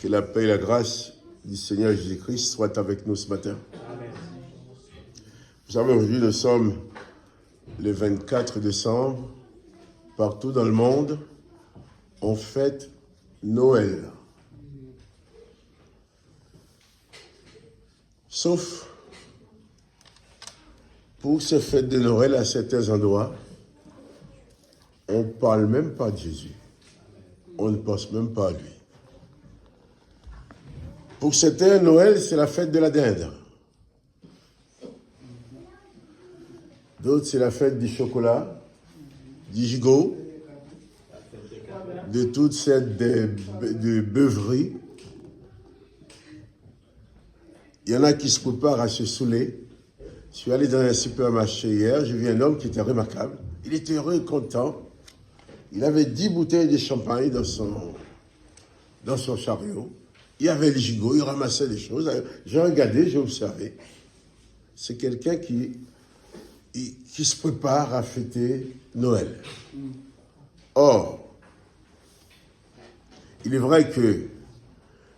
Que la paix et la grâce du Seigneur Jésus-Christ soient avec nous ce matin. Amen. Vous savez, aujourd'hui, nous sommes le 24 décembre. Partout dans le monde, on fête Noël. Sauf pour ces fêtes de Noël à certains endroits, on ne parle même pas de Jésus. On ne pense même pas à lui. Pour certains, Noël, c'est la fête de la dinde. D'autres, c'est la fête du chocolat, du gigot, de toutes sortes de beuveries. Il y en a qui se préparent à se saouler. Je suis allé dans un supermarché hier, j'ai vu un homme qui était remarquable. Il était heureux et content. Il avait 10 bouteilles de champagne dans son chariot. Il y avait le gigot, il ramassait des choses. J'ai regardé, j'ai observé. C'est quelqu'un qui se prépare à fêter Noël. Or, il est vrai que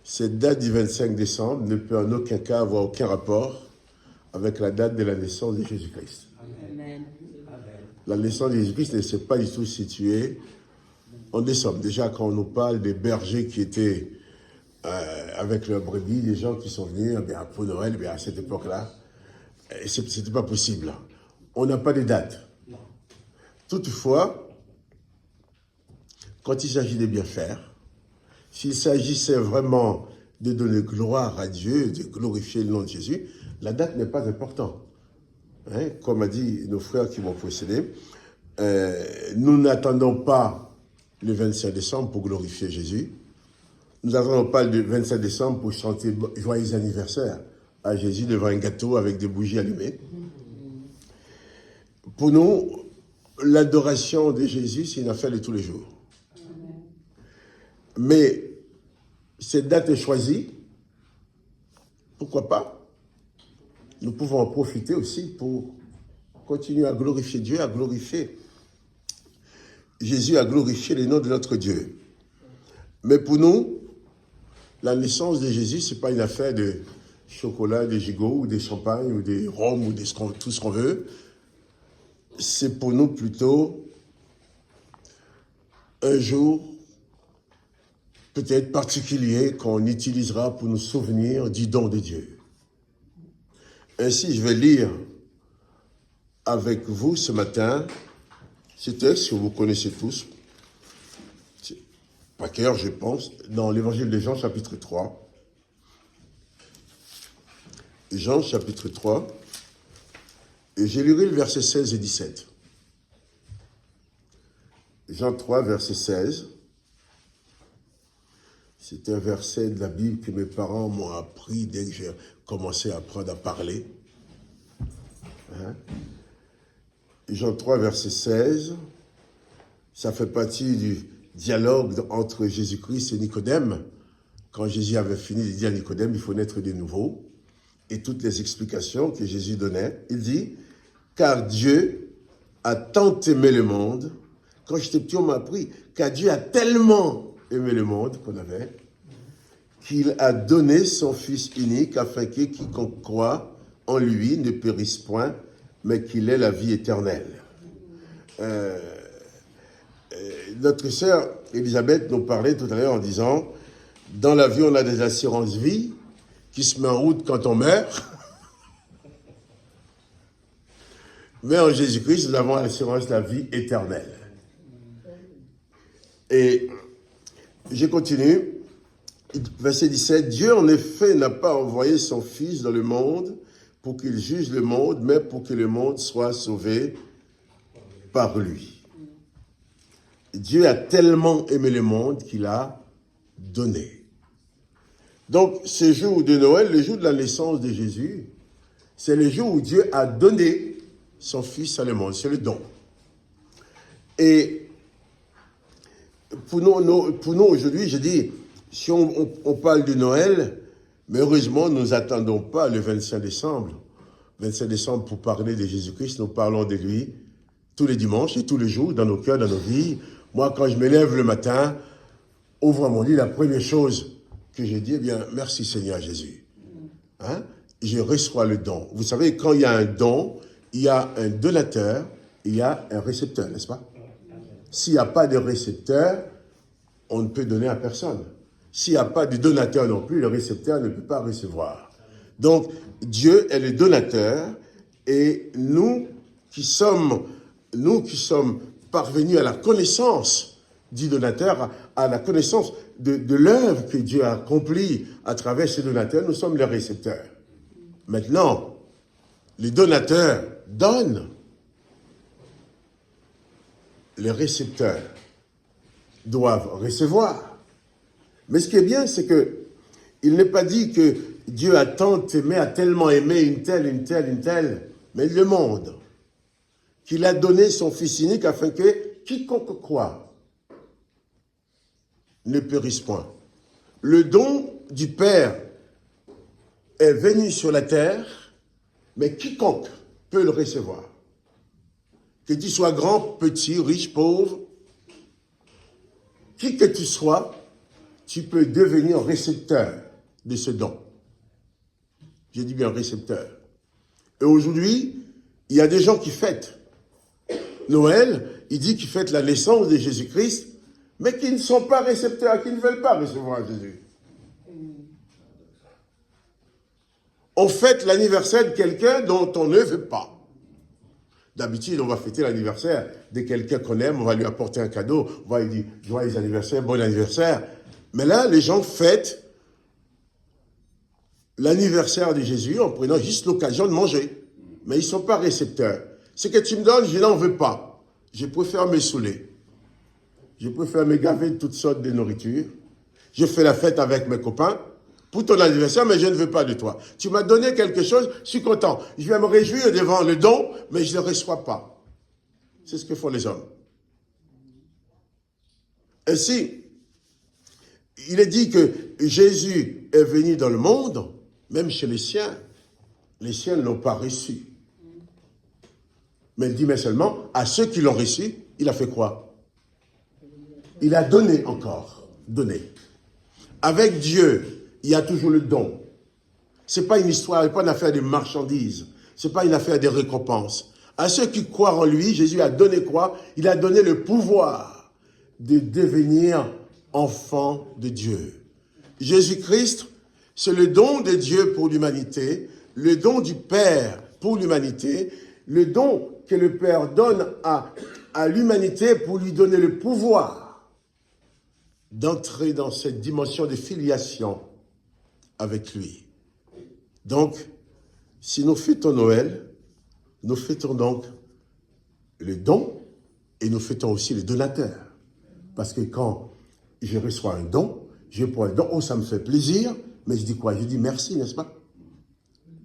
cette date du 25 décembre ne peut en aucun cas avoir aucun rapport avec la date de la naissance de Jésus-Christ. Amen. La naissance de Jésus-Christ ne s'est pas du tout située en décembre. Déjà, quand on nous parle des bergers qui étaient avec leurs brebis, des gens qui sont venus pour Noël, à cette époque-là, ce n'était pas possible. On n'a pas de date. Toutefois, quand il s'agit de bien faire, s'il s'agissait vraiment de donner gloire à Dieu, de glorifier le nom de Jésus, la date n'est pas importante. Comme a dit nos frères qui m'ont précédé, nous n'attendons pas le 25 décembre pour glorifier Jésus. Nous n'attendons pas le 25 décembre pour chanter joyeux anniversaire à Jésus devant un gâteau avec des bougies allumées. Pour nous, l'adoration de Jésus, c'est une affaire de tous les jours. Mais cette date est choisie, pourquoi pas? Nous pouvons en profiter aussi pour continuer à glorifier Dieu, à glorifier Jésus, à glorifier le nom de notre Dieu. Mais pour nous, la naissance de Jésus, ce n'est pas une affaire de chocolat, de gigot, ou de champagne, ou de rhum, ou de tout ce qu'on veut. C'est pour nous plutôt un jour peut-être particulier qu'on utilisera pour nous souvenir du don de Dieu. Ainsi, je vais lire avec vous ce matin ce texte que vous connaissez tous, par cœur, je pense, dans l'évangile de Jean, chapitre 3. Jean, chapitre 3, et j'ai lu le verset 16 et 17. Jean 3, verset 16. C'est un verset de la Bible que mes parents m'ont appris dès que j'ai commencé à apprendre à parler. Jean 3, verset 16, ça fait partie du dialogue entre Jésus-Christ et Nicodème. Quand Jésus avait fini de dire à Nicodème, il faut naître de nouveau, et toutes les explications que Jésus donnait, il dit, car Dieu a tant aimé le monde, quand j'étais petit, on m'a appris, car Dieu a tellement aimé le monde qu'on avait, qu'il a donné son Fils unique afin que quiconque croit en lui ne périsse point, mais qu'il ait la vie éternelle. Notre sœur Elisabeth nous parlait tout à l'heure en disant, dans la vie, on a des assurances vie qui se mettent en route quand on meurt, mais en Jésus-Christ, nous avons l'assurance de la vie éternelle. Et je continue. Verset 17, Dieu en effet n'a pas envoyé son Fils dans le monde pour qu'il juge le monde, mais pour que le monde soit sauvé par lui. Dieu a tellement aimé le monde qu'il a donné. Donc, ce jour de Noël, le jour de la naissance de Jésus, c'est le jour où Dieu a donné son Fils à le monde, c'est le don. Et pour nous aujourd'hui, je dis, si on parle de Noël, mais heureusement, nous n'attendons pas le 25 décembre. 25 décembre pour parler de Jésus-Christ, nous parlons de lui tous les dimanches et tous les jours, dans nos cœurs, dans nos vies. Moi, quand je me lève le matin, ouvre mon lit, la première chose que j'ai dit, eh bien, merci Seigneur Jésus. Hein? Je reçois le don. Vous savez, quand il y a un don, il y a un donateur, il y a un récepteur, n'est-ce pas? S'il n'y a pas de récepteur, on ne peut donner à personne. S'il n'y a pas de donateur non plus, le récepteur ne peut pas recevoir. Donc, Dieu est le donateur et nous qui sommes parvenus à la connaissance du donateur, à la connaissance de l'œuvre que Dieu a accomplie à travers ces donateurs, nous sommes les récepteurs. Maintenant, les donateurs donnent, les récepteurs doivent recevoir. Mais ce qui est bien, c'est que il n'est pas dit que Dieu a tant aimé, a tellement aimé une telle, mais le monde, qu'il a donné son Fils unique afin que quiconque croit ne périsse point. Le don du Père est venu sur la terre, mais quiconque peut le recevoir. Que tu sois grand, petit, riche, pauvre, qui que tu sois, tu peux devenir récepteur de ce don. J'ai dit bien récepteur. Et aujourd'hui, il y a des gens qui fêtent Noël, il dit qu'ils fêtent la naissance de Jésus-Christ, mais qui ne sont pas récepteurs, qui ne veulent pas recevoir Jésus. On fête l'anniversaire de quelqu'un dont on ne veut pas. D'habitude, on va fêter l'anniversaire de quelqu'un qu'on aime, on va lui apporter un cadeau, on va lui dire « joyeux anniversaire, bon anniversaire ». Mais là, les gens fêtent l'anniversaire de Jésus en prenant juste l'occasion de manger. Mais ils ne sont pas récepteurs. Ce que tu me donnes, je n'en veux pas. Je préfère me saouler. Je préfère me gaver de toutes sortes de nourriture. Je fais la fête avec mes copains pour ton anniversaire, mais je ne veux pas de toi. Tu m'as donné quelque chose, je suis content. Je vais me réjouir devant le don, mais je ne le reçois pas. C'est ce que font les hommes. Ainsi, il est dit que Jésus est venu dans le monde, même chez les siens ne l'ont pas reçu. Mais il dit, mais seulement, à ceux qui l'ont reçu, il a fait quoi? Il a donné encore, donné. Avec Dieu, il y a toujours le don. Ce n'est pas une histoire, ce n'est pas une affaire de marchandises, ce n'est pas une affaire de récompense. À ceux qui croient en lui, Jésus a donné quoi? Il a donné le pouvoir de devenir enfant de Dieu. Jésus-Christ, c'est le don de Dieu pour l'humanité, le don du Père pour l'humanité, le don que le Père donne à l'humanité pour lui donner le pouvoir d'entrer dans cette dimension de filiation avec lui. Donc, si nous fêtons Noël, nous fêtons donc le don et nous fêtons aussi le donateur. Parce que quand je reçois un don, je prends un don, oh ça me fait plaisir, mais je dis quoi? Je dis merci, n'est-ce pas?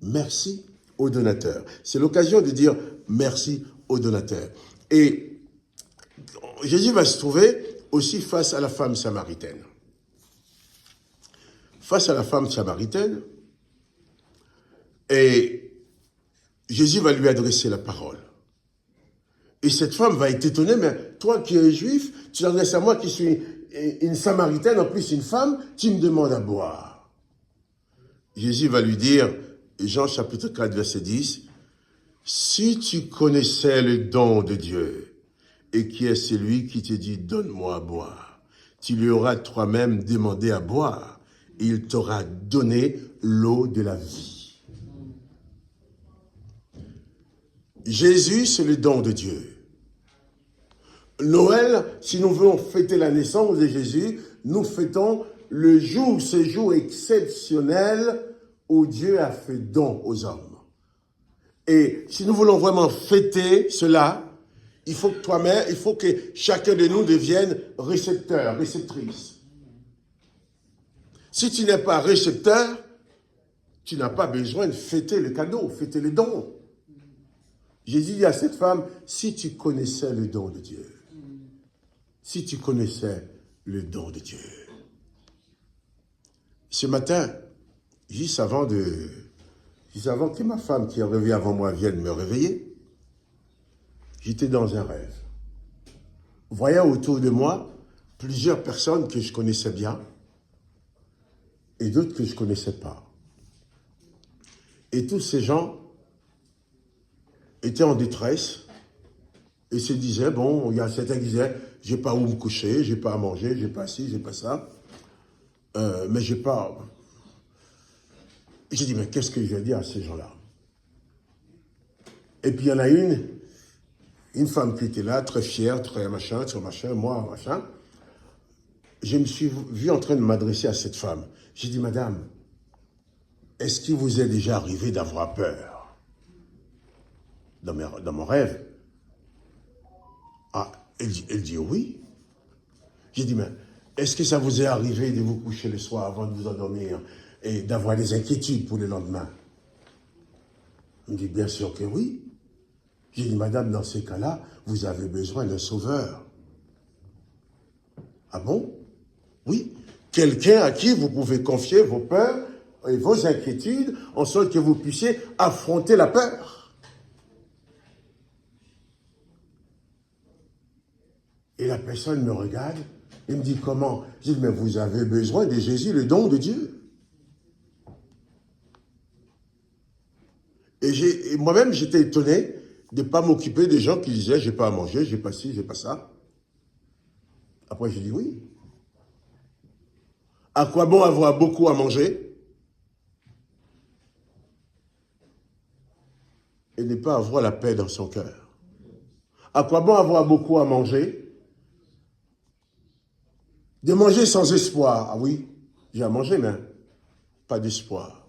Merci au donateur. C'est l'occasion de dire merci au donateur. Et Jésus va se trouver aussi face à la femme samaritaine. Face à la femme samaritaine, et Jésus va lui adresser la parole. Et cette femme va être étonnée, mais toi qui es juif, tu t'adresses à moi qui suis une samaritaine, en plus une femme, tu me demandes à boire. Jésus va lui dire, Jean chapitre 4, verset 10, « Si tu connaissais le don de Dieu, et qui est celui qui te dit, donne-moi à boire, tu lui auras toi-même demandé à boire, et il t'aura donné l'eau de la vie. » Jésus, c'est le don de Dieu. Noël, si nous voulons fêter la naissance de Jésus, nous fêtons le jour, ce jour exceptionnel où Dieu a fait don aux hommes. Et si nous voulons vraiment fêter cela, il faut que toi-même, il faut que chacun de nous devienne récepteur, réceptrice. Si tu n'es pas récepteur, tu n'as pas besoin de fêter le cadeau, fêter le don. Jésus dit à cette femme, si tu connaissais le don de Dieu, si tu connaissais le don de Dieu. Ce matin, juste avant que ma femme qui est réveillée avant moi vienne me réveiller, j'étais dans un rêve. Voyant autour de moi plusieurs personnes que je connaissais bien, et d'autres que je ne connaissais pas. Et tous ces gens étaient en détresse et se disaient, bon, il y a certains qui disaient, j'ai pas où me coucher, j'ai pas à manger, j'ai pas ci, j'ai pas ça, mais j'ai pas... J'ai dit, mais qu'est-ce que je vais dire à ces gens-là? Et puis il y en a une femme qui était là, très fière, très machin, moi, machin. Je me suis vu en train de m'adresser à cette femme. J'ai dit, madame, est-ce qu'il vous est déjà arrivé d'avoir peur dans mon rêve? Ah, elle dit oui. J'ai dit, mais est-ce que ça vous est arrivé de vous coucher le soir avant de vous endormir et d'avoir des inquiétudes pour le lendemain? Elle me dit, bien sûr que oui. J'ai dit, madame, dans ces cas-là, vous avez besoin d'un sauveur. Ah bon? Oui. Quelqu'un à qui vous pouvez confier vos peurs et vos inquiétudes, en sorte que vous puissiez affronter la peur. Et la personne me regarde et me dit, comment? Je dis, mais vous avez besoin de Jésus, le don de Dieu. Et moi-même, j'étais étonné de ne pas m'occuper des gens qui disaient, j'ai pas à manger, j'ai pas ci, j'ai pas ça. Après, j'ai dit oui. À quoi bon avoir beaucoup à manger et ne pas avoir la paix dans son cœur? À quoi bon avoir beaucoup à manger? De manger sans espoir. Ah oui, j'ai à manger, mais pas d'espoir.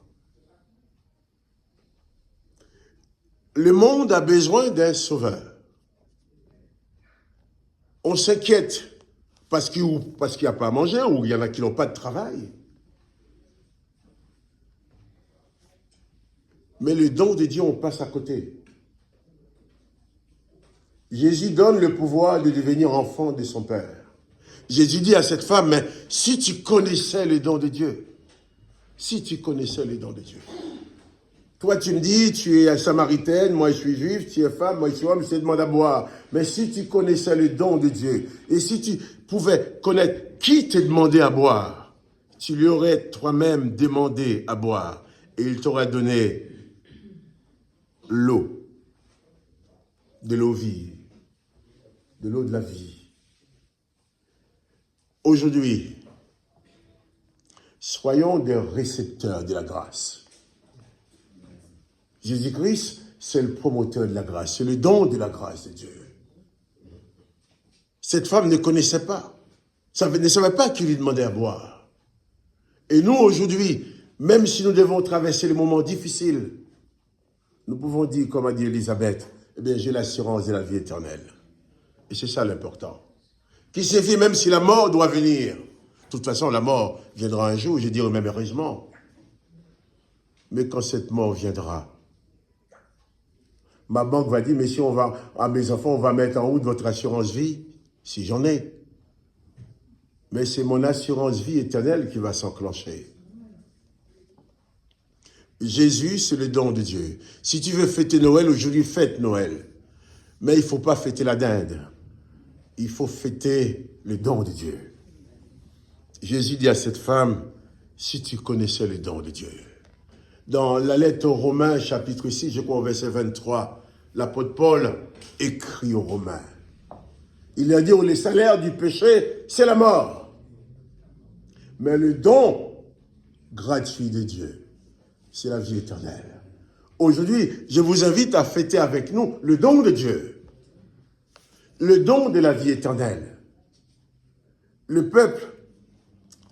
Le monde a besoin d'un sauveur. On s'inquiète parce qu'il n'y a pas à manger ou il y en a qui n'ont pas de travail. Mais le don de Dieu, on passe à côté. Jésus donne le pouvoir de devenir enfant de son Père. Jésus dit à cette femme, mais si tu connaissais le don de Dieu, si tu connaissais le don de Dieu. Toi, tu me dis, tu es samaritaine, moi je suis juif, tu es femme, moi je suis homme, je te demande à boire. Mais si tu connaissais le don de Dieu, et si tu pouvais connaître qui te demandait à boire, tu lui aurais toi-même demandé à boire, et il t'aurait donné l'eau, de l'eau vive, de l'eau de la vie. Aujourd'hui, soyons des récepteurs de la grâce. Jésus-Christ, c'est le promoteur de la grâce, c'est le don de la grâce de Dieu. Cette femme ne connaissait pas, ne savait pas qui lui demandait à boire. Et nous, aujourd'hui, même si nous devons traverser les moments difficiles, nous pouvons dire, comme a dit Élisabeth, eh bien, j'ai l'assurance de la vie éternelle. Et c'est ça l'important. Qui signifie même si la mort doit venir. De toute façon, la mort viendra un jour, je dirais même heureusement. Mais quand cette mort viendra, ma banque va dire, mais si on va, à mes enfants, on va mettre en route votre assurance vie, si j'en ai. Mais c'est mon assurance vie éternelle qui va s'enclencher. Jésus, c'est le don de Dieu. Si tu veux fêter Noël, aujourd'hui, fête Noël. Mais il ne faut pas fêter la dinde. Il faut fêter le don de Dieu. Jésus dit à cette femme, si tu connaissais le don de Dieu. Dans la lettre aux Romains, chapitre 6, je crois au verset 23, l'apôtre Paul écrit aux Romains. Il a dit, le salaire du péché, c'est la mort. Mais le don gratuit de Dieu, c'est la vie éternelle. Aujourd'hui, je vous invite à fêter avec nous le don de Dieu. Le don de la vie éternelle. Le peuple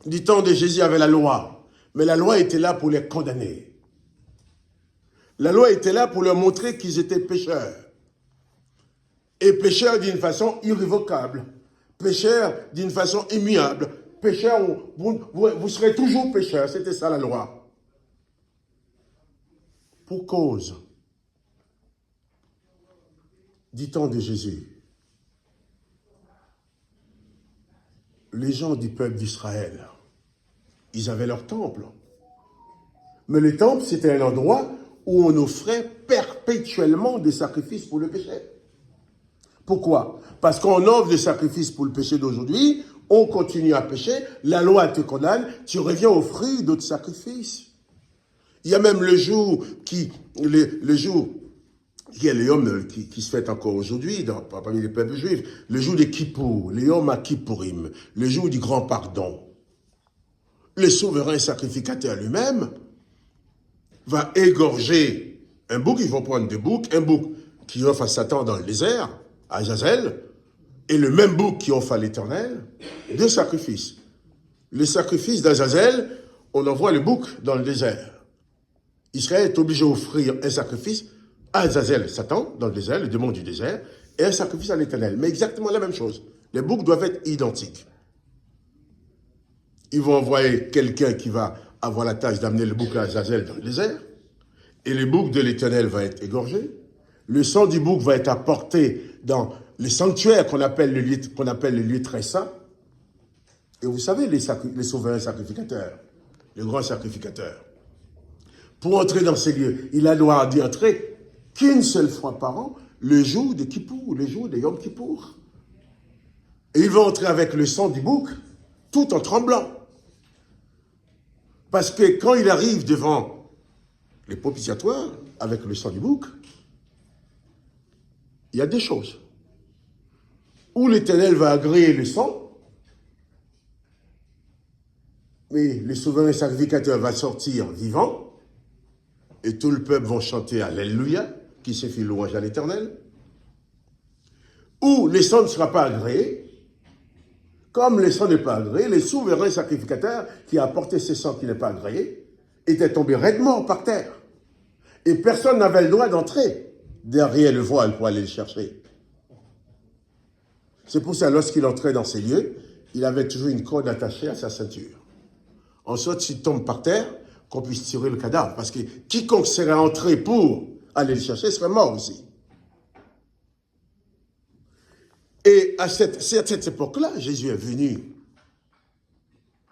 du temps de Jésus avait la loi, mais la loi était là pour les condamner. La loi était là pour leur montrer qu'ils étaient pécheurs. Et pécheurs d'une façon irrévocable. Pécheurs d'une façon immuable. Pécheurs, vous serez toujours pécheurs. C'était ça la loi. Pour cause du temps de Jésus, les gens du peuple d'Israël, ils avaient leur temple. Mais le temple, c'était un endroit où on offrait perpétuellement des sacrifices pour le péché. Pourquoi? Parce qu'on offre des sacrifices pour le péché d'aujourd'hui, on continue à pécher, la loi te condamne, tu reviens au fruit d'autres sacrifices. Il y a même le jour qui est le Yom qui se fête encore aujourd'hui parmi les peuples juifs, le jour des Kippour, le Yom à Kippourim, le jour du grand pardon. Le souverain sacrificateur lui-même va égorger un bouc, ils vont prendre deux boucs, un bouc qui offre à Satan dans le désert, à Azazel, et le même bouc qui offre à l'Éternel, deux sacrifices. Le sacrifice d'Azazel, on envoie le bouc dans le désert. Israël est obligé d'offrir un sacrifice à Azazel, Satan, dans le désert, le démon du désert, et un sacrifice à l'Éternel. Mais exactement la même chose. Les boucs doivent être identiques. Ils vont envoyer quelqu'un qui va avoir la tâche d'amener le bouc à Azazel dans le désert, et le bouc de l'Éternel va être égorgé. Le sang du bouc va être apporté dans les sanctuaires qu'on appelle le lieu très saint. Et vous savez, les souverains sacrificateurs, les grands sacrificateurs, pour entrer dans ces lieux, il a le droit d'y entrer qu'une seule fois par an, le jour de Kippour, le jour de Yom Kippour. Et il va entrer avec le sang du bouc, tout en tremblant. Parce que quand il arrive devant les propitiatoires, avec le sang du bouc, il y a deux choses. Ou l'Éternel va agréer le sang, mais le souverain sacrificateur va sortir vivant, et tout le peuple va chanter Alléluia, qui se fait louange à l'Éternel. Ou le sang ne sera pas agréé. Comme le sang n'est pas agréé, les souverains sacrificateurs qui a apporté ce sang qui n'est pas agréé étaient tombés raidement par terre. Et personne n'avait le droit d'entrer derrière le voile pour aller le chercher. C'est pour ça, lorsqu'il entrait dans ces lieux, il avait toujours une corde attachée à sa ceinture. En sorte, s'il tombe par terre, qu'on puisse tirer le cadavre. Parce que quiconque serait entré pour aller le chercher serait mort aussi. Et c'est à cette époque-là, Jésus est venu,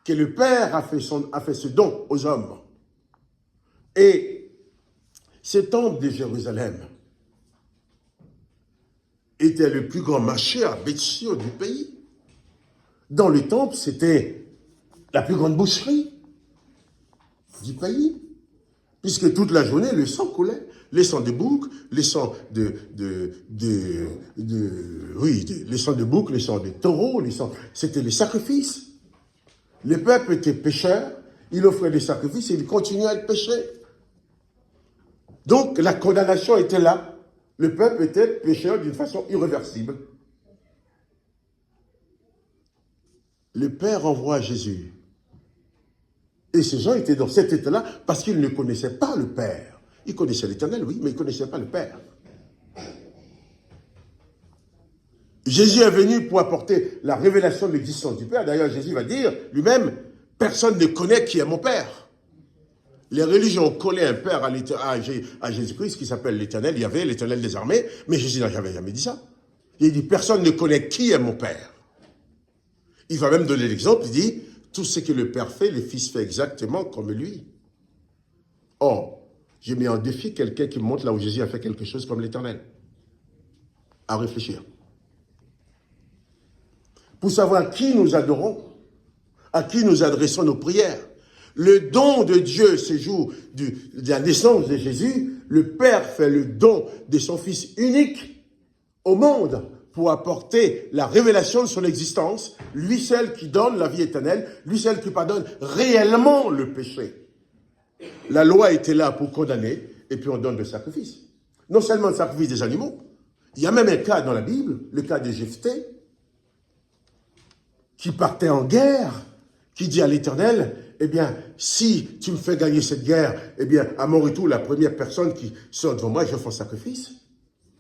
que le Père a fait ce don aux hommes. Et ce temple de Jérusalem était le plus grand marché à Bethsur du pays. Dans le temple, c'était la plus grande boucherie du pays, puisque toute la journée, le sang coulait. Les sangs de bouc, les sangs les sangs de bouc, les sangs de taureaux, c'était les sacrifices. Le peuple était pécheur, il offrait des sacrifices et il continuait à être péché. Donc la condamnation était là. Le peuple était pécheur d'une façon irréversible. Le Père envoie Jésus. Et ces gens étaient dans cet état-là parce qu'ils ne connaissaient pas le Père. Ils connaissaient l'Éternel, oui, mais ils ne connaissaient pas le Père. Jésus est venu pour apporter la révélation de l'existence du Père. D'ailleurs, Jésus va dire lui-même, personne ne connaît qui est mon Père. Les religions collaient un Père à Jésus-Christ qui s'appelle l'Éternel. Il y avait l'Éternel des armées, mais Jésus n'a jamais dit ça. Il dit, personne ne connaît qui est mon Père. Il va même donner l'exemple, il dit, tout ce que le Père fait, le Fils fait exactement comme lui. Or, j'ai mis en défi quelqu'un qui montre là où Jésus a fait quelque chose comme l'Éternel. À réfléchir. Pour savoir qui nous adorons, à qui nous adressons nos prières. Le don de Dieu, ce jour de la naissance de Jésus, le Père fait le don de son Fils unique au monde pour apporter la révélation de son existence, lui seul qui donne la vie éternelle, lui seul qui pardonne réellement le péché. La loi était là pour condamner, et puis on donne le sacrifice. Non seulement le sacrifice des animaux, il y a même un cas dans la Bible, le cas de Jephthé, qui partait en guerre, qui dit à l'Éternel, eh bien, si tu me fais gagner cette guerre, eh bien, à mon retour, la première personne qui sort devant moi, je fais un sacrifice.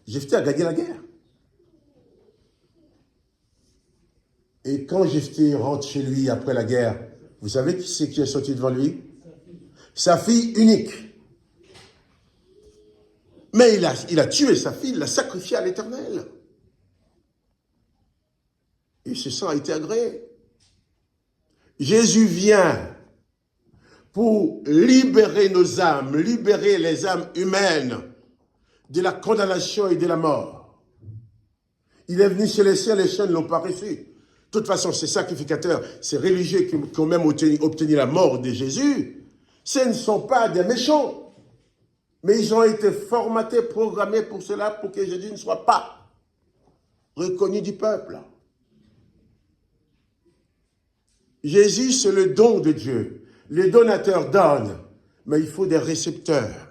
Jephthé a gagné la guerre. Et quand Jephthé rentre chez lui après la guerre, vous savez qui c'est qui est sorti devant lui? Sa fille unique. Mais il a tué sa fille, il l'a sacrifiée à l'Éternel. Et ce sang a été agréé. Jésus vient pour libérer nos âmes, libérer les âmes humaines de la condamnation et de la mort. Il est venu chez les siens ne l'ont pas reçu. De toute façon, ces sacrificateurs, ces religieux qui ont même obtenu la mort de Jésus, ce ne sont pas des méchants. Mais ils ont été formatés, programmés pour cela, pour que Jésus ne soit pas reconnu du peuple. Jésus, c'est le don de Dieu. Les donateurs donnent, mais il faut des récepteurs.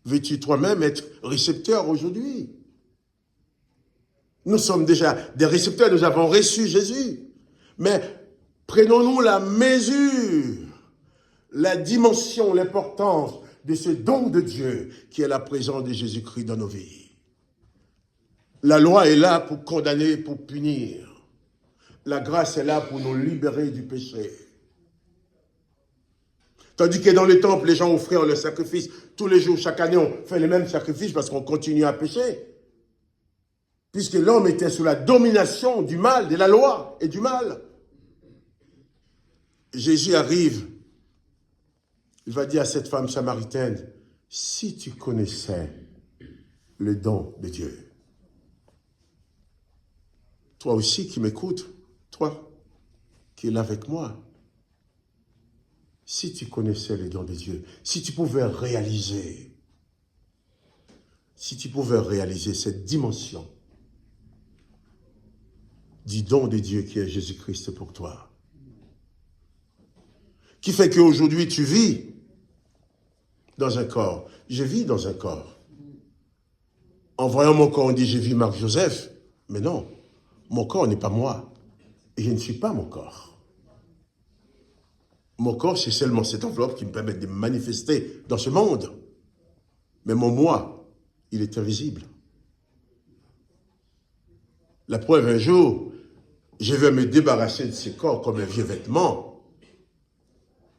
Veux-tu toi-même être récepteur aujourd'hui? Nous sommes déjà des récepteurs, nous avons reçu Jésus. Mais prenons-nous la mesure, la dimension, l'importance de ce don de Dieu qui est la présence de Jésus-Christ dans nos vies. La loi est là pour condamner, pour punir. La grâce est là pour nous libérer du péché. Tandis que dans le temple, les gens offraient le sacrifice. Tous les jours, chaque année, on fait les mêmes sacrifices parce qu'on continue à pécher. Puisque l'homme était sous la domination du mal, de la loi et du mal. Jésus arrive, il va dire à cette femme samaritaine, si tu connaissais le don de Dieu, toi aussi qui m'écoutes, toi qui es là avec moi, si tu connaissais le don de Dieu, si tu pouvais réaliser cette dimension du don de Dieu qui est Jésus-Christ pour toi, qui fait qu'aujourd'hui tu vis dans un corps. Je vis dans un corps. En voyant mon corps, on dit, je vis Marc-Joseph. Mais non, mon corps n'est pas moi. Et je ne suis pas mon corps. Mon corps, c'est seulement cette enveloppe qui me permet de me manifester dans ce monde. Mais mon moi, il est invisible. La preuve, un jour, je vais me débarrasser de ce corps comme un vieux vêtement.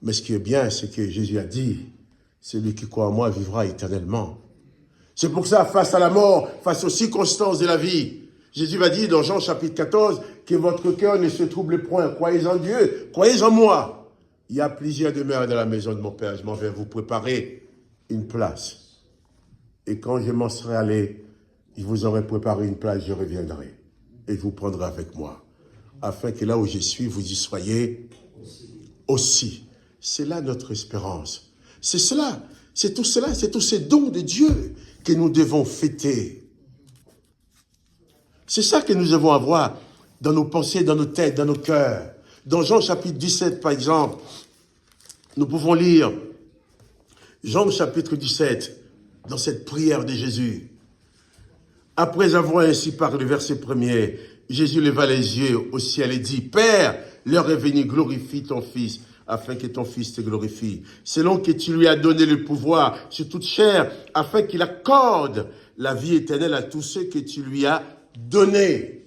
Mais ce qui est bien, c'est que Jésus a dit, celui qui croit en moi vivra éternellement. C'est pour ça, face à la mort, face aux circonstances de la vie, Jésus va dire dans Jean chapitre 14, que votre cœur ne se trouble point. Croyez en Dieu, croyez en moi. Il y a plusieurs demeures dans la maison de mon Père. Je m'en vais vous préparer une place. Et quand je m'en serai allé, je vous aurai préparé une place, je reviendrai. Et je vous prendrai avec moi. Afin que là où je suis, vous y soyez aussi. C'est là notre espérance. C'est cela, c'est tout cela, c'est tous ces dons de Dieu que nous devons fêter. C'est ça que nous devons avoir dans nos pensées, dans nos têtes, dans nos cœurs. Dans Jean chapitre 17, par exemple, nous pouvons lire Jean chapitre 17, dans cette prière de Jésus. Après avoir ainsi parlé, verset 1er, Jésus leva les yeux au ciel et dit, Père, l'heure est venue, glorifie ton Fils, afin que ton Fils te glorifie, selon que tu lui as donné le pouvoir sur toute chair, afin qu'il accorde la vie éternelle à tous ceux que tu lui as donnés.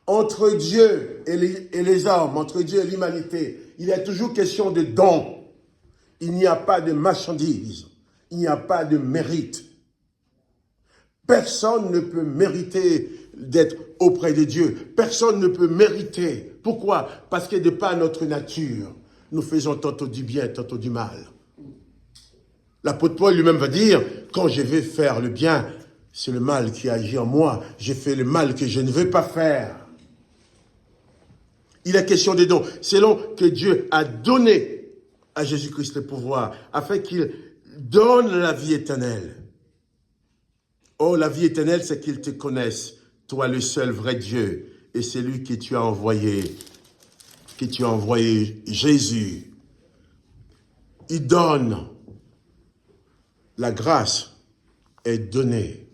Entre Dieu et les hommes, entre Dieu et l'humanité, il y a toujours question de dons. Il n'y a pas de marchandise, il n'y a pas de mérite. Personne ne peut mériter d'être auprès de Dieu. Personne ne peut mériter. Pourquoi? Parce que de par notre nature, nous faisons tantôt du bien, tantôt du mal. L'apôtre Paul lui-même va dire, quand je vais faire le bien, c'est le mal qui agit en moi. Je fais le mal que je ne veux pas faire. Il est question des dons. Selon que Dieu a donné à Jésus-Christ le pouvoir, afin qu'il donne la vie éternelle. Oh, la vie éternelle, c'est qu'il te connaisse, toi le seul vrai Dieu, et c'est lui que tu as envoyé, Jésus. Il donne. La grâce est donnée.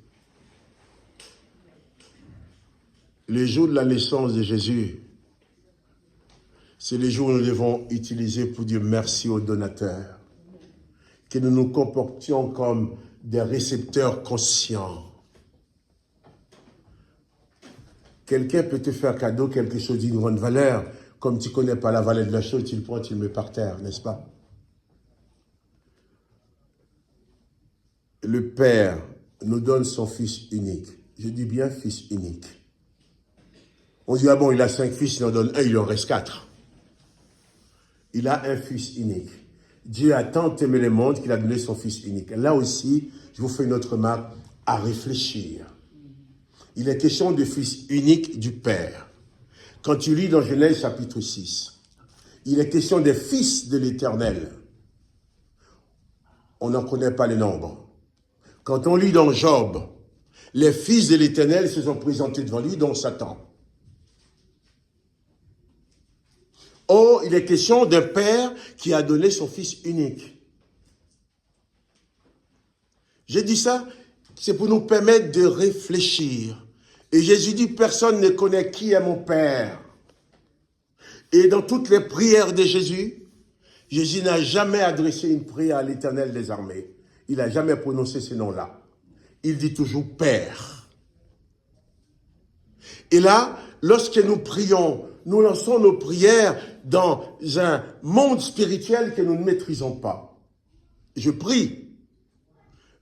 Le jour de la naissance de Jésus, c'est le jour où nous devons utiliser pour dire merci aux donateurs. Que nous nous comportions comme des récepteurs conscients. Quelqu'un peut te faire cadeau quelque chose d'une grande valeur. Comme tu ne connais pas la valeur de la chose, tu le prends, tu le mets par terre, n'est-ce pas? Le Père nous donne son Fils unique. Je dis bien Fils unique. On dit, ah bon, il a 5 fils, il en donne un, il en reste 4. Il a un Fils unique. Dieu a tant aimé le monde qu'il a donné son Fils unique. Et là aussi, je vous fais une autre remarque à réfléchir. Il est question du Fils unique du Père. Quand tu lis dans Genèse chapitre 6, il est question des fils de l'Éternel. On n'en connaît pas le nombre. Quand on lit dans Job, les fils de l'Éternel se sont présentés devant lui, dont Satan. Or, il est question d'un père qui a donné son fils unique. J'ai dit ça, c'est pour nous permettre de réfléchir. Et Jésus dit, personne ne connaît qui est mon Père. Et dans toutes les prières de Jésus, Jésus n'a jamais adressé une prière à l'Éternel des armées. Il n'a jamais prononcé ce nom-là. Il dit toujours Père. Et là, lorsque nous prions, nous lançons nos prières dans un monde spirituel que nous ne maîtrisons pas. Je prie.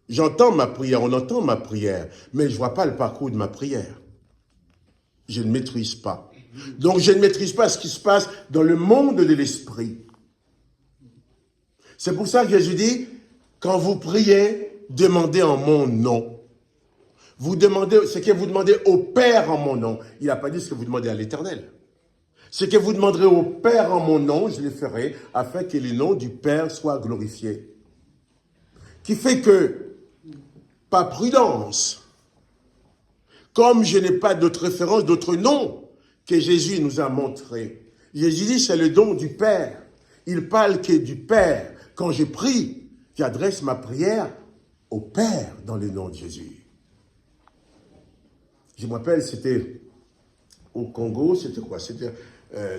J'entends ma prière, on entend ma prière, mais je ne vois pas le parcours de ma prière. Je ne maîtrise pas. Donc je ne maîtrise pas ce qui se passe dans le monde de l'esprit. C'est pour ça que Jésus dit, quand vous priez, demandez en mon nom. Vous demandez, ce que vous demandez au Père en mon nom. Il n'a pas dit ce que vous demandez à l'Éternel. Ce que vous demanderez au Père en mon nom, je le ferai, afin que le nom du Père soit glorifié. Qui fait que, par prudence, comme je n'ai pas d'autre référence, d'autre nom que Jésus nous a montré. Jésus dit, c'est le don du Père. Il parle que du Père. Quand je prie, j'adresse ma prière au Père dans le nom de Jésus. Je me rappelle, c'était au Congo, c'était quoi? C'était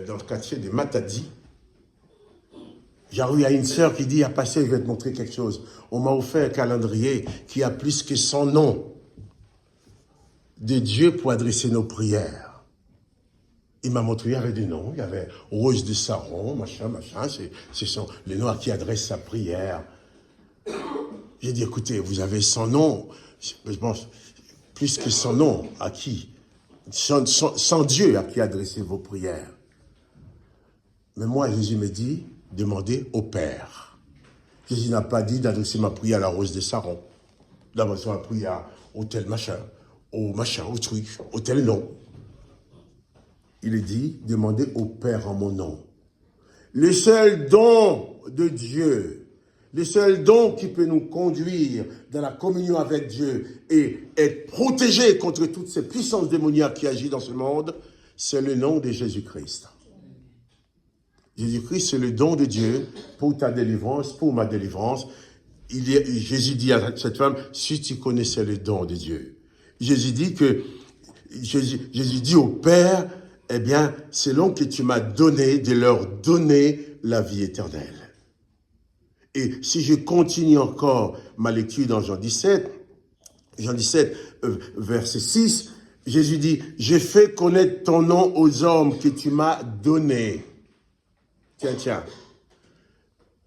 dans le quartier de Matadi. Genre, il y a une sœur qui dit, à passer, je vais te montrer quelque chose. On m'a offert un calendrier qui a plus que 100 noms de Dieu pour adresser nos prières. Il m'a montré, il y avait des noms, il y avait Rose de Saron, machin, ce sont les noms à qui adresse sa prière. J'ai dit, écoutez, vous avez 100 noms, je pense, plus que 100 noms, à qui? 100 Dieu à qui adresser vos prières. Mais moi, Jésus me dit, demandez au Père. Jésus n'a pas dit d'adresser ma prière à la Rose de Saron, d'adresser ma prière au tel machin, au truc, au tel nom. Il est dit, demandez au Père en mon nom. Le seul don de Dieu, le seul don qui peut nous conduire dans la communion avec Dieu et être protégé contre toutes ces puissances démoniaques qui agissent dans ce monde, c'est le nom de Jésus-Christ. Jésus-Christ, c'est le don de Dieu pour ta délivrance, pour ma délivrance. Jésus dit à cette femme, si tu connaissais le don de Dieu. Jésus dit au Père, eh bien, selon que tu m'as donné, de leur donner la vie éternelle. Et si je continue encore ma lecture dans Jean 17, verset 6, Jésus dit, j'ai fait connaître ton nom aux hommes que tu m'as donné. Tiens.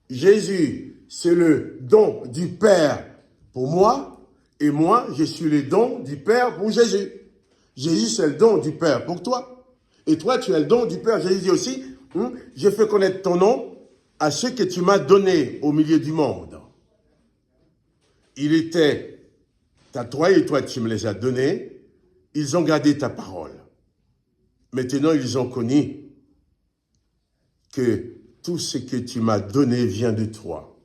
Jésus, c'est le don du Père pour moi, et moi, je suis le don du Père pour Jésus. Jésus, c'est le don du Père pour toi. Et toi, tu as le don du Père. Jésus dit aussi, j'ai fait connaître ton nom à ceux que tu m'as donnés au milieu du monde. Il était à toi et toi, tu me les as donnés. Ils ont gardé ta parole. Maintenant, ils ont connu que tout ce que tu m'as donné vient de toi.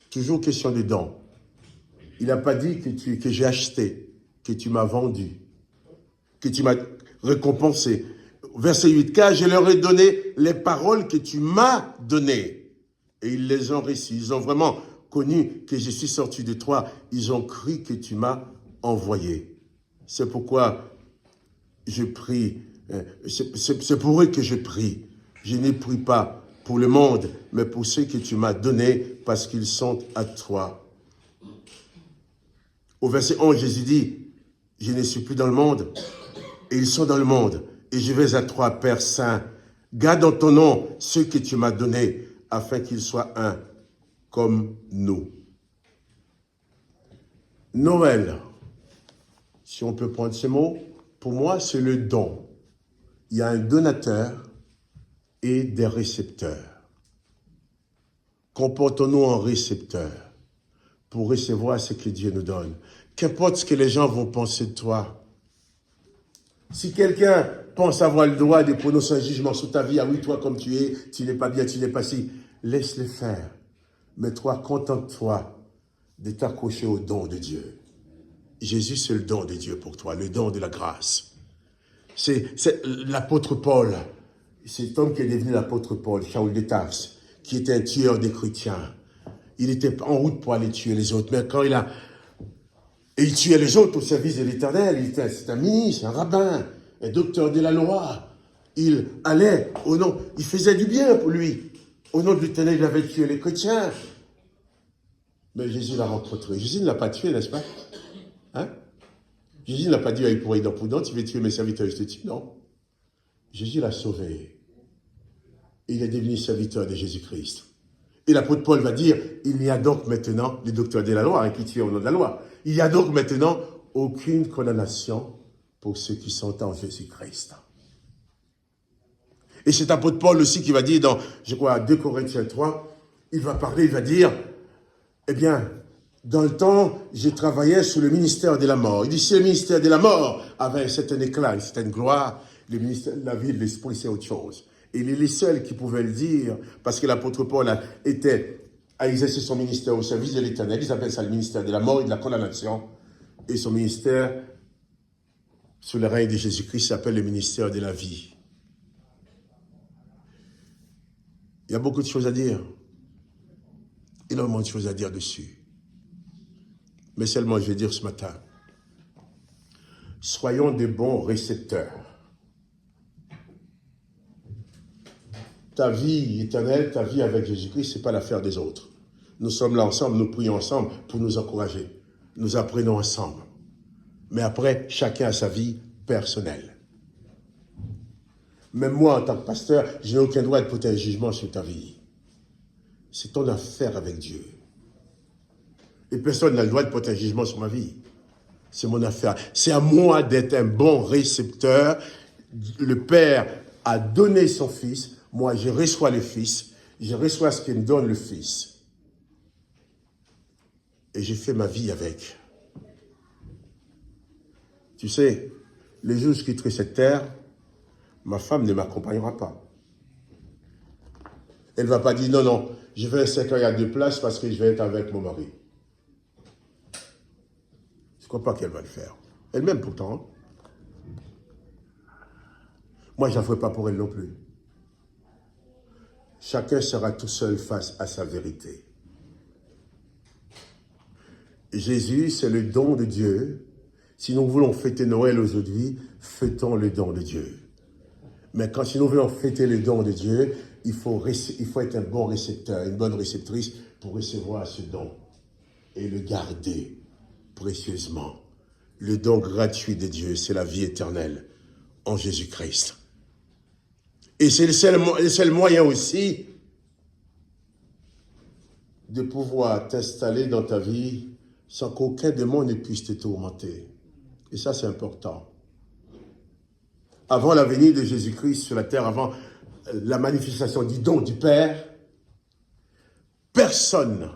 Toujours question de dons. Il n'a pas dit que j'ai acheté, que tu m'as vendu, que tu m'as récompensé. Verset 8, car je leur ai donné les paroles que tu m'as données. Et ils les ont reçues. Ils ont vraiment connu que je suis sorti de toi. Ils ont cru que tu m'as envoyé. C'est pourquoi je prie. C'est pour eux que je prie. Je ne prie pas pour le monde, mais pour ceux que tu m'as donnés, parce qu'ils sont à toi. Au verset 11, Jésus dit, je ne suis plus dans le monde, et ils sont dans le monde. Et je vais à toi, Père Saint. Garde en ton nom ceux que tu m'as donnés, afin qu'ils soient un, comme nous. Noël, si on peut prendre ce mot, pour moi, c'est le don. Il y a un donateur et des récepteurs. Comportons-nous en récepteurs pour recevoir ce que Dieu nous donne. Qu'importe ce que les gens vont penser de toi. Si quelqu'un pense avoir le droit de prononcer un jugement sur ta vie. Ah oui, toi, comme tu n'es pas bien, tu n'es pas si. Laisse-les faire. Mais toi, contente-toi de t'accrocher au don de Dieu. Jésus, c'est le don de Dieu pour toi, le don de la grâce. C'est l'apôtre Paul, cet homme qui est devenu l'apôtre Paul, Saül de Tarse, qui était un tueur des chrétiens. Il était en route pour aller tuer les autres, mais quand il tuait les autres au service de l'Éternel, c'était un ministre, un rabbin, un docteur de la loi. Il allait au nom, il faisait du bien pour lui. Au nom de l'Éternel, il avait tué les chrétiens. Mais Jésus l'a rencontré. Jésus ne l'a pas tué, n'est-ce pas? Hein? Jésus n'a pas dit, il pourrait être dans tu veux tuer mes serviteurs, je te tue. Non. Jésus l'a sauvé. Il est devenu serviteur de Jésus-Christ. Et l'apôtre Paul va dire, il n'y a donc maintenant, les docteurs de la loi, qui tuent au nom de la loi, il n'y a donc maintenant aucune condamnation pour ceux qui sont en Jésus-Christ. Et c'est l'apôtre Paul aussi qui va dire dans, je crois, 2 Corinthiens 3, il va parler, il va dire, eh bien, dans le temps, j'ai travaillé sur le ministère de la mort. Il dit, si le ministère de la mort avait un certain éclat, une certaine gloire, le ministère de la vie et de l'esprit, c'est autre chose. Et il est les seuls qui pouvaient le dire, parce que l'apôtre Paul a exercé son ministère au service de l'Éternel. Ils appellent ça le ministère de la mort et de la condamnation. Et son ministère, sous le règne de Jésus-Christ, s'appelle le ministère de la vie. Il y a beaucoup de choses à dire. Énormément de choses à dire dessus. Mais seulement, je vais dire ce matin, soyons de bons récepteurs. Ta vie éternelle, ta vie avec Jésus-Christ, ce n'est pas l'affaire des autres. Nous sommes là ensemble, nous prions ensemble pour nous encourager. Nous apprenons ensemble. Mais après, chacun a sa vie personnelle. Même moi, en tant que pasteur, je n'ai aucun droit de porter un jugement sur ta vie. C'est ton affaire avec Dieu. Et personne n'a le droit de porter un jugement sur ma vie. C'est mon affaire. C'est à moi d'être un bon récepteur. Le Père a donné son Fils. Moi, je reçois le Fils. Je reçois ce qu'il me donne, le Fils. Et je fais ma vie avec. Tu sais, les jours où je quitterai cette terre, ma femme ne m'accompagnera pas. Elle ne va pas dire, non, non, je vais un secrétariat de place parce que je vais être avec mon mari. Je ne crois pas qu'elle va le faire. Elle-même pourtant. Moi, je n'en ferai pas pour elle non plus. Chacun sera tout seul face à sa vérité. Jésus, c'est le don de Dieu. Si nous voulons fêter Noël aujourd'hui, fêtons le don de Dieu. Mais si nous voulons fêter le don de Dieu, il faut être un bon récepteur, une bonne réceptrice pour recevoir ce don et le garder précieusement. Le don gratuit de Dieu, c'est la vie éternelle en Jésus-Christ. Et c'est le seul moyen aussi de pouvoir t'installer dans ta vie sans qu'aucun démon ne puisse te tourmenter. Et ça, c'est important. Avant la venue de Jésus-Christ sur la terre, avant la manifestation du don du Père, personne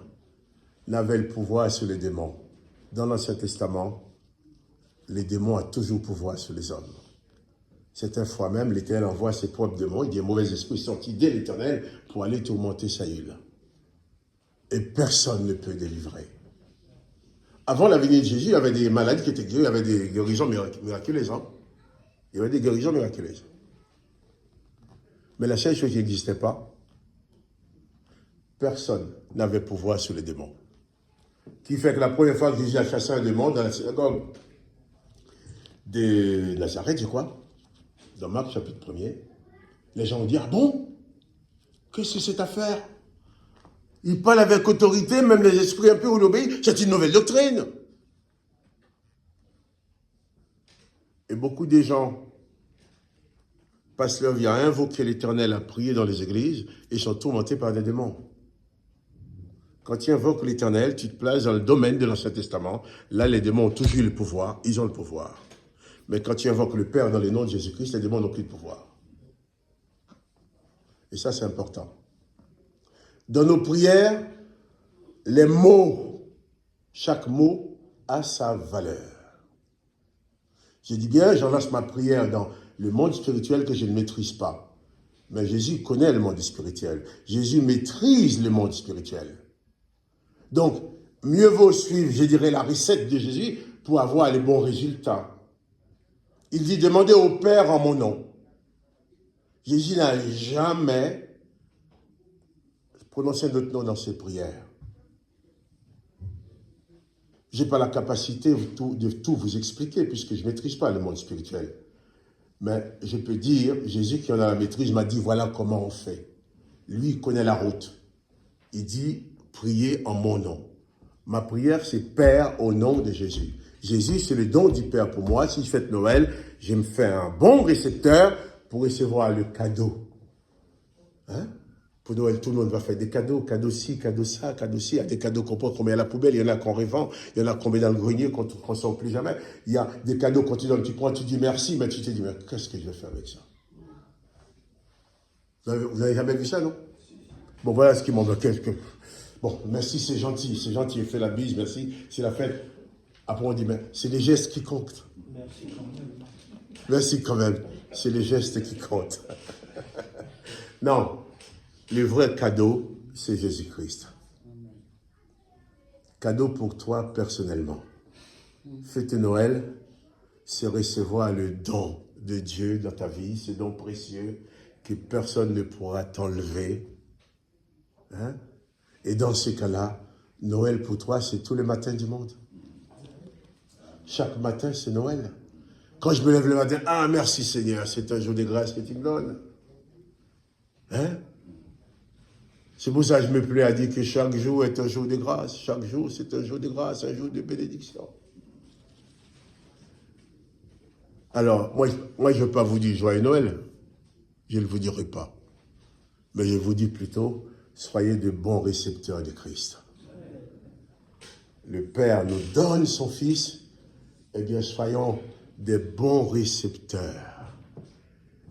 n'avait le pouvoir sur les démons. Dans l'Ancien Testament, les démons ont toujours pouvoir sur les hommes. Certaines fois même, l'Éternel envoie ses propres démons, et des mauvais esprits sortis dès l'Éternel pour aller tourmenter Saül. Et personne ne peut délivrer. Avant la venue de Jésus, il y avait des malades qui étaient guéris, il y avait des guérisons miraculeuses. Hein? Il y avait des guérisons miraculeuses. Mais la seule chose qui n'existait pas, personne n'avait pouvoir sur les démons. Qui fait que la première fois que Jésus a chassé un démon dans la synagogue de Nazareth, je crois, dans Marc chapitre 1er, les gens ont dit, ah bon? Qu'est-ce que c'est cette affaire? Il parle avec autorité, même les esprits un peu obéissent, c'est une nouvelle doctrine. Et beaucoup de gens passent leur vie à invoquer l'Éternel, à prier dans les églises, et sont tourmentés par des démons. Quand tu invoques l'Éternel, tu te places dans le domaine de l'Ancien Testament. Là, les démons ont toujours le pouvoir, ils ont le pouvoir. Mais quand tu invoques le Père dans le nom de Jésus-Christ, les démons n'ont plus de pouvoir. Et ça, c'est important. Dans nos prières, les mots, chaque mot a sa valeur. Je dis bien, j'en lance ma prière dans le monde spirituel que je ne maîtrise pas. Mais Jésus connaît le monde spirituel. Jésus maîtrise le monde spirituel. Donc, mieux vaut suivre, je dirais, la recette de Jésus pour avoir les bons résultats. Il dit, demandez au Père en mon nom. Jésus n'a jamais prononcé notre nom dans ses prières. Je n'ai pas la capacité de tout vous expliquer puisque je ne maîtrise pas le monde spirituel. Mais je peux dire, Jésus qui en a la maîtrise m'a dit, voilà comment on fait. Lui, il connaît la route. Il dit, priez en mon nom. Ma prière, c'est Père au nom de Jésus. Jésus, c'est le don du Père pour moi. Si je fête Noël, je me fais un bon récepteur pour recevoir le cadeau. Hein? Pour Noël, tout le monde va faire des cadeaux. Cadeaux ci, cadeaux ça, cadeaux ci. Il y a des cadeaux qu'on met à la poubelle. Il y en a qu'on revend. Il y en a qu'on met dans le grenier, qu'on ne sort plus jamais. Il y a des cadeaux qu'on te donne. Tu prends, tu dis merci, mais tu te dis, mais qu'est-ce que je vais faire avec ça? Vous n'avez jamais vu ça, non? Bon, voilà ce qui m'en manque. Bon, merci, c'est gentil. C'est gentil. Fais la bise, merci. C'est la fête. Après, on dit, mais c'est les gestes qui comptent. Merci quand même. Merci quand même. C'est les gestes qui comptent. Non. Le vrai cadeau, c'est Jésus-Christ. Cadeau pour toi personnellement. Fêter Noël, c'est recevoir le don de Dieu dans ta vie, ce don précieux que personne ne pourra t'enlever. Hein? Et dans ce cas-là, Noël pour toi, c'est tous les matins du monde. Chaque matin, c'est Noël. Quand je me lève le matin, ah merci Seigneur, c'est un jour de grâce que tu me donnes. Hein? C'est pour ça que je me plais à dire que chaque jour est un jour de grâce. Chaque jour, c'est un jour de grâce, un jour de bénédiction. Alors, moi je ne veux pas vous dire joyeux Noël. Je ne vous dirai pas. Mais je vous dis plutôt, soyez de bons récepteurs de Christ. Le Père nous donne son Fils, eh bien, soyons des bons récepteurs.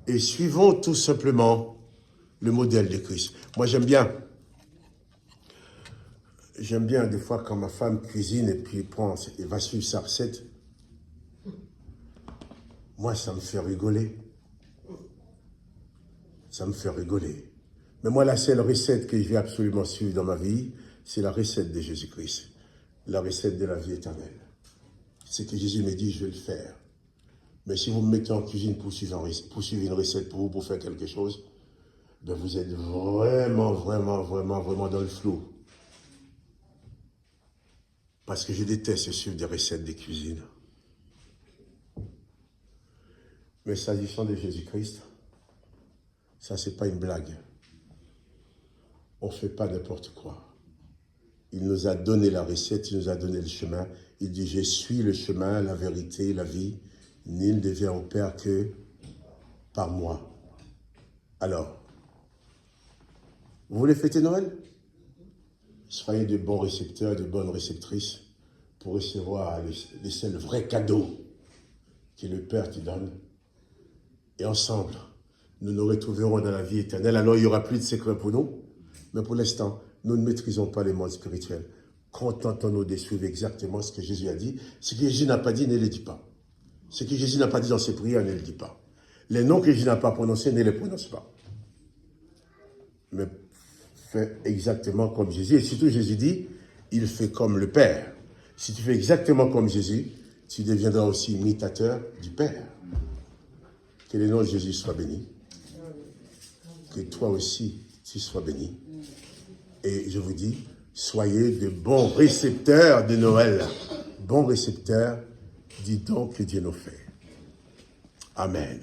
Et suivons tout simplement le modèle de Christ. Moi, j'aime bien des fois quand ma femme cuisine et puis elle va suivre sa recette. Moi, ça me fait rigoler. Ça me fait rigoler. Mais moi, la seule recette que je vais absolument suivre dans ma vie, c'est la recette de Jésus-Christ. La recette de la vie éternelle. C'est que Jésus me dit, je vais le faire. Mais si vous me mettez en cuisine pour suivre une recette pour vous, pour faire quelque chose, ben vous êtes vraiment dans le flou. Parce que je déteste suivre des recettes de cuisine. Mais s'agissant de Jésus-Christ, ça, c'est pas une blague. On ne fait pas n'importe quoi. Il nous a donné la recette, il nous a donné le chemin. Il dit, je suis le chemin, la vérité, la vie. Nul ne vient au Père que par moi. Alors, vous voulez fêter Noël? Soyez de bons récepteurs, de bonnes réceptrices pour recevoir les seuls vrais cadeaux que le Père te donne. Et ensemble, nous nous retrouverons dans la vie éternelle. Alors, il n'y aura plus de secret pour nous. Mais pour l'instant, nous ne maîtrisons pas les mondes spirituels. Contentons-nous de suivre exactement ce que Jésus a dit. Ce que Jésus n'a pas dit, ne le dit pas. Ce que Jésus n'a pas dit dans ses prières, ne le dit pas. Les noms que Jésus n'a pas prononcés, ne les prononce pas. Mais fais exactement comme Jésus. Et surtout, Jésus dit, il fait comme le Père. Si tu fais exactement comme Jésus, tu deviendras aussi imitateur du Père. Que le nom de Jésus soit béni. Que toi aussi, tu sois béni. Et je vous dis, soyez de bons récepteurs de Noël. Bons récepteurs du don que Dieu nous fait. Amen.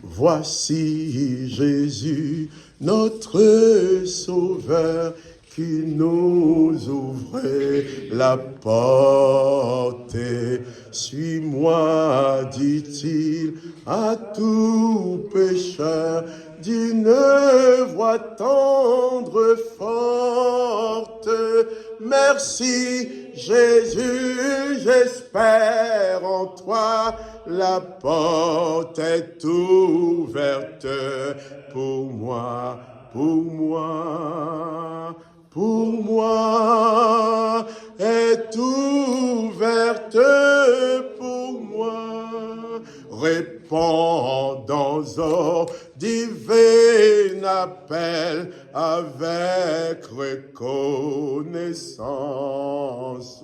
Voici Jésus, notre Sauveur, qui nous ouvrait la porte. Suis-moi, dit-il, à tout pécheur, d'une voix tendre, forte. Merci, Jésus, j'espère en toi. La porte est ouverte pour moi, pour moi. Pour moi, est ouverte pour moi. répondons au divin appel avec reconnaissance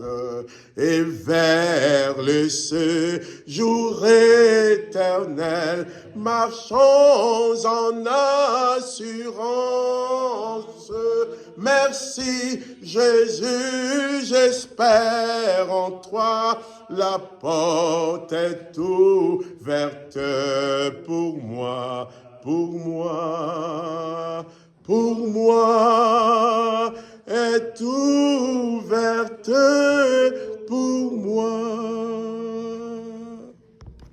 et vers le séjour éternel, marchons en assurance. Merci Jésus, j'espère en toi, la porte est ouverte pour moi, pour moi, pour moi.